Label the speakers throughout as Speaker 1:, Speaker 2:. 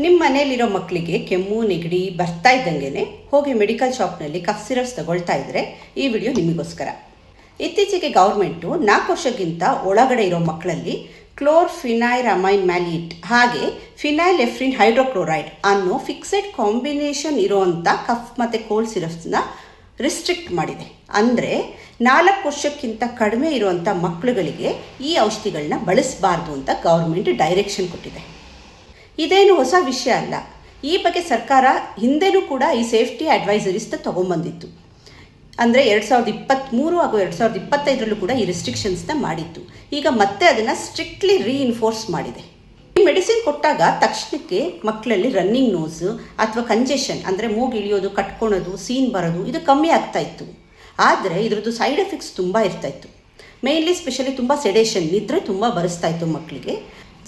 Speaker 1: ನಿಮ್ಮ ಮನೆಯಲ್ಲಿರೋ ಮಕ್ಕಳಿಗೆ ಕೆಮ್ಮು ನೆಗಡಿ ಬರ್ತಾ ಇದ್ದಂಗೆ ಹೋಗಿ ಮೆಡಿಕಲ್ ಶಾಪ್ನಲ್ಲಿ ಕಫ್ ಸಿರಪ್ಸ್ ತಗೊಳ್ತಾ ಇದ್ದರೆ ಈ ವಿಡಿಯೋ ನಿಮಗೋಸ್ಕರ. ಇತ್ತೀಚೆಗೆ ಗೌರ್ಮೆಂಟು 4 ವರ್ಷಕ್ಕಿಂತ ಒಳಗಡೆ ಇರೋ ಮಕ್ಕಳಲ್ಲಿ ಕ್ಲೋರ್ಫಿನೈರಮೈನ್ ಮ್ಯಾಲಿಯೇಟ್ ಹಾಗೆ ಫಿನೈಲೆಫ್ರಿನ್ ಹೈಡ್ರೋಕ್ಲೋರೈಡ್ ಅನ್ನೋ ಫಿಕ್ಸೆಡ್ ಕಾಂಬಿನೇಷನ್ ಇರೋವಂಥ ಕಫ್ ಮತ್ತು ಕೋಲ್ಡ್ ಸಿರಪ್ಸ್ನ ರಿಸ್ಟ್ರಿಕ್ಟ್ ಮಾಡಿದೆ. ಅಂದರೆ 4 ವರ್ಷಕ್ಕಿಂತ ಕಡಿಮೆ ಇರುವಂಥ ಮಕ್ಕಳುಗಳಿಗೆ ಈ ಔಷಧಿಗಳನ್ನ ಬಳಸಬಾರ್ದು ಅಂತ ಗೌರ್ಮೆಂಟ್ ಡೈರೆಕ್ಷನ್ ಕೊಟ್ಟಿದೆ. ಇದೇನು ಹೊಸ ವಿಷಯ ಅಲ್ಲ. ಈ ಬಗ್ಗೆ ಸರ್ಕಾರ ಹಿಂದೆನೂ ಕೂಡ ಈ ಸೇಫ್ಟಿ ಅಡ್ವೈಸರೀಸ್ನ ತೊಗೊಂಬಂದಿತ್ತು. ಅಂದರೆ 2023 ಹಾಗೂ 2025ರಲ್ಲೂ ಕೂಡ ಈ ರಿಸ್ಟ್ರಿಕ್ಷನ್ಸ್ನ ಮಾಡಿತ್ತು. ಈಗ ಮತ್ತೆ ಅದನ್ನು ಸ್ಟ್ರಿಕ್ಟ್ಲಿ ರೀಇನ್ಫೋರ್ಸ್ ಮಾಡಿದೆ. ಈ ಮೆಡಿಸಿನ್ ಕೊಟ್ಟಾಗ ತಕ್ಷಣಕ್ಕೆ ಮಕ್ಕಳಲ್ಲಿ ರನ್ನಿಂಗ್ ನೋಸು ಅಥವಾ ಕಂಜೆಷನ್ ಅಂದರೆ ಮೂಗು ಇಳಿಯೋದು, ಕಟ್ಕೊಳೋದು, ಸೀನ್ ಬರೋದು ಇದು ಕಮ್ಮಿ ಆಗ್ತಾ ಇತ್ತು. ಆದರೆ ಇದರದ್ದು ಸೈಡ್ ಎಫೆಕ್ಟ್ಸ್ ತುಂಬ ಇರ್ತಾಯಿತ್ತು. ಮೇಯ್ನ್ಲಿ ಸ್ಪೆಷಲಿ ತುಂಬ ಸೆಡೇಷನ್, ನಿದ್ರೆ ತುಂಬ ಬರೆಸ್ತಾ ಇತ್ತು ಮಕ್ಕಳಿಗೆ.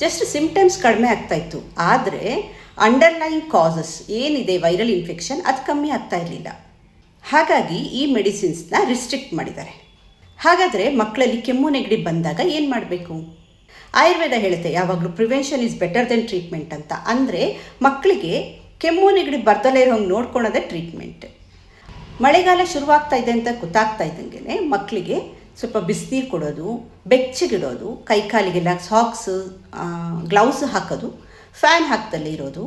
Speaker 1: ಜಸ್ಟ್ ಸಿಂಪ್ಟಮ್ಸ್ ಕಡಿಮೆ ಆಗ್ತಾಯಿತ್ತು, ಆದರೆ ಅಂಡರ್ಲೈನ್ ಕಾಸಸ್ ಏನಿದೆ ವೈರಲ್ ಇನ್ಫೆಕ್ಷನ್ ಅದು ಕಮ್ಮಿ ಆಗ್ತಾ ಇರಲಿಲ್ಲ. ಹಾಗಾಗಿ ಈ ಮೆಡಿಸಿನ್ಸ್ನ ರಿಸ್ಟ್ರಿಕ್ಟ್ ಮಾಡಿದ್ದಾರೆ. ಹಾಗಾದರೆ ಮಕ್ಕಳಲ್ಲಿ ಕೆಮ್ಮು ನೆಗಡಿ ಬಂದಾಗ ಏನು ಮಾಡಬೇಕು? ಆಯುರ್ವೇದ ಹೇಳುತ್ತೆ ಯಾವಾಗಲೂ prevention is better than treatment ಅಂತ. ಅಂದರೆ ಮಕ್ಕಳಿಗೆ ಕೆಮ್ಮು ನೆಗಡಿ ಬರ್ದಲೇ ಇರೋಂಗೆ ನೋಡ್ಕೊಳೋದೇ ಟ್ರೀಟ್ಮೆಂಟ್. ಮಳೆಗಾಲ ಶುರುವಾಗ್ತಾ ಇದೆ ಅಂತ ಗೊತ್ತಾಗ್ತಾ ಇದ್ದಂಗೆ ಮಕ್ಕಳಿಗೆ ಸ್ವಲ್ಪ ಬಿಸಿನೀರು ಕೊಡೋದು, ಬೆಚ್ಚಗಿಡೋದು, ಕೈಕಾಲಿಗೆಲ್ಲ ಸಾಕ್ಸ್ ಗ್ಲೌಸ್ ಹಾಕೋದು, ಫ್ಯಾನ್ ಹಾಕ್ದಲ್ಲೇ ಇರೋದು,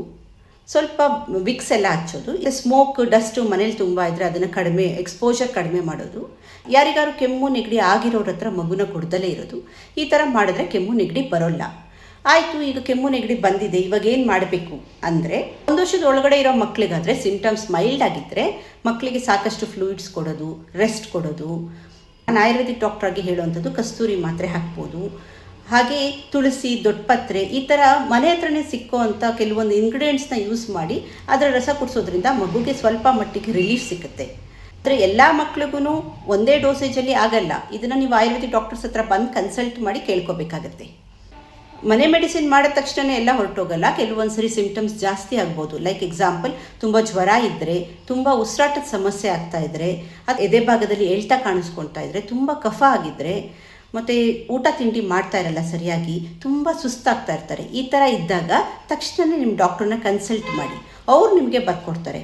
Speaker 1: ಸ್ವಲ್ಪ ವಿಕ್ಸ್ ಎಲ್ಲ ಹಚ್ಚೋದು, ಸ್ಮೋಕ್ ಡಸ್ಟು ಮನೇಲಿ ತುಂಬ ಇದ್ದರೆ ಅದನ್ನು ಕಡಿಮೆ ಎಕ್ಸ್ಪೋಜರ್ ಕಡಿಮೆ ಮಾಡೋದು, ಯಾರಿಗಾರು ಕೆಮ್ಮು ನೆಗಡಿ ಆಗಿರೋರ ಹತ್ರ ಮಗುನ ಕೊಡ್ದಲೇ ಇರೋದು. ಈ ಥರ ಮಾಡಿದ್ರೆ ಕೆಮ್ಮು ನೆಗಡಿ ಬರೋಲ್ಲ. ಆಯಿತು, ಈಗ ಕೆಮ್ಮು ನೆಗಡಿ ಬಂದಿದೆ, ಇವಾಗ ಏನು ಮಾಡಬೇಕು ಅಂದರೆ 1 ವರ್ಷದ ಒಳಗಡೆ ಇರೋ ಮಕ್ಕಳಿಗಾದರೆ ಸಿಂಪ್ಟಮ್ಸ್ ಮೈಲ್ಡ್ ಆಗಿದ್ದರೆ ಮಕ್ಕಳಿಗೆ ಸಾಕಷ್ಟು ಫ್ಲೂಯಿಡ್ಸ್ ಕೊಡೋದು, ರೆಸ್ಟ್ ಕೊಡೋದು. ನಾನು ಆಯುರ್ವೇದಿಕ್ ಡಾಕ್ಟ್ರಾಗಿ ಹೇಳುವಂಥದ್ದು ಕಸ್ತೂರಿ ಮಾತ್ರೆ ಹಾಕ್ಬೋದು. ಹಾಗೆ ತುಳಸಿ, ದೊಡ್ಡಪತ್ರೆ ಈ ಥರ ಮನೆ ಹತ್ರನೇ ಸಿಕ್ಕೋ ಅಂಥ ಕೆಲವೊಂದು ಇಂಗ್ರೀಡಿಯೆಂಟ್ಸ್ನ ಯೂಸ್ ಮಾಡಿ ಅದರ ರಸ ಕುಡಿಸೋದ್ರಿಂದ ಮಗುಗೆ ಸ್ವಲ್ಪ ಮಟ್ಟಿಗೆ ರಿಲೀಫ್ ಸಿಗುತ್ತೆ. ಆದರೆ ಎಲ್ಲ ಮಕ್ಳಿಗೂ ಒಂದೇ ಡೋಸೇಜಲ್ಲಿ ಆಗಲ್ಲ. ಇದನ್ನು ನೀವು ಆಯುರ್ವೇದಿಕ್ ಡಾಕ್ಟರ್ಸ್ ಹತ್ರ ಬಂದು ಕನ್ಸಲ್ಟ್ ಮಾಡಿ ಕೇಳ್ಕೊಬೇಕಾಗತ್ತೆ. ಮನೆ ಮೆಡಿಸಿನ್ ಮಾಡಿದ ತಕ್ಷಣ ಎಲ್ಲ ಹೊರಟೋಗಲ್ಲ. ಕೆಲವೊಂದು ಸರಿ ಸಿಂಪ್ಟಮ್ಸ್ ಜಾಸ್ತಿ ಆಗ್ಬೋದು. ಲೈಕ್ ಎಕ್ಸಾಂಪಲ್, ತುಂಬ ಜ್ವರ ಇದ್ದರೆ, ತುಂಬ ಉಸಿರಾಟದ ಸಮಸ್ಯೆ ಆಗ್ತಾ ಇದ್ದರೆ, ಅದು ಎದೆ ಭಾಗದಲ್ಲಿ ಎಳ್ತಾ ಕಾಣಿಸ್ಕೊಳ್ತಾ ಇದ್ದರೆ, ತುಂಬ ಕಫ ಆಗಿದ್ದರೆ, ಮತ್ತು ಊಟ ತಿಂಡಿ ಮಾಡ್ತಾ ಇರಲ್ಲ ಸರಿಯಾಗಿ, ತುಂಬ ಸುಸ್ತಾಗ್ತಾ ಇರ್ತಾರೆ. ಈ ಥರ ಇದ್ದಾಗ ತಕ್ಷಣ ನಿಮ್ಮ ಡಾಕ್ಟ್ರನ್ನ ಕನ್ಸಲ್ಟ್ ಮಾಡಿ. ಅವ್ರು ನಿಮಗೆ ಬರ್ಕೊಡ್ತಾರೆ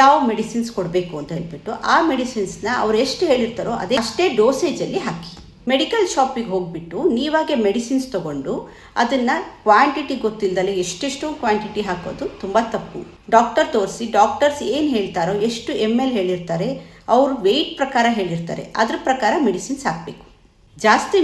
Speaker 1: ಯಾವ ಮೆಡಿಸಿನ್ಸ್ ಕೊಡಬೇಕು ಅಂತ ಹೇಳ್ಬಿಟ್ಟು. ಆ ಮೆಡಿಸಿನ್ಸ್ನ ಅವ್ರು ಎಷ್ಟು ಹೇಳಿರ್ತಾರೋ ಅಷ್ಟೇ ಡೋಸೇಜಲ್ಲಿ ಹಾಕಿ. ಮೆಡಿಕಲ್ ಶಾಪಿಗೆ ಹೋಗಿಬಿಟ್ಟು ನೀವಾಗೆ ಮೆಡಿಸಿನ್ಸ್ ತೊಗೊಂಡು ಅದನ್ನು ಕ್ವಾಂಟಿಟಿ ಗೊತ್ತಿಲ್ಲದಲ್ಲೇ ಎಷ್ಟೆಷ್ಟೋ ಕ್ವಾಂಟಿಟಿ ಹಾಕೋದು ತುಂಬ ತಪ್ಪು. ಡಾಕ್ಟರ್ ತೋರಿಸಿ, ಡಾಕ್ಟರ್ಸ್ ಏನು ಹೇಳ್ತಾರೋ, ಎಷ್ಟು ml ಹೇಳಿರ್ತಾರೆ, ಅವರು ವೆಯ್ಟ್ ಪ್ರಕಾರ ಹೇಳಿರ್ತಾರೆ, ಅದ್ರ ಪ್ರಕಾರ ಮೆಡಿಸಿನ್ಸ್ ಹಾಕಬೇಕು. ಜಾಸ್ತಿ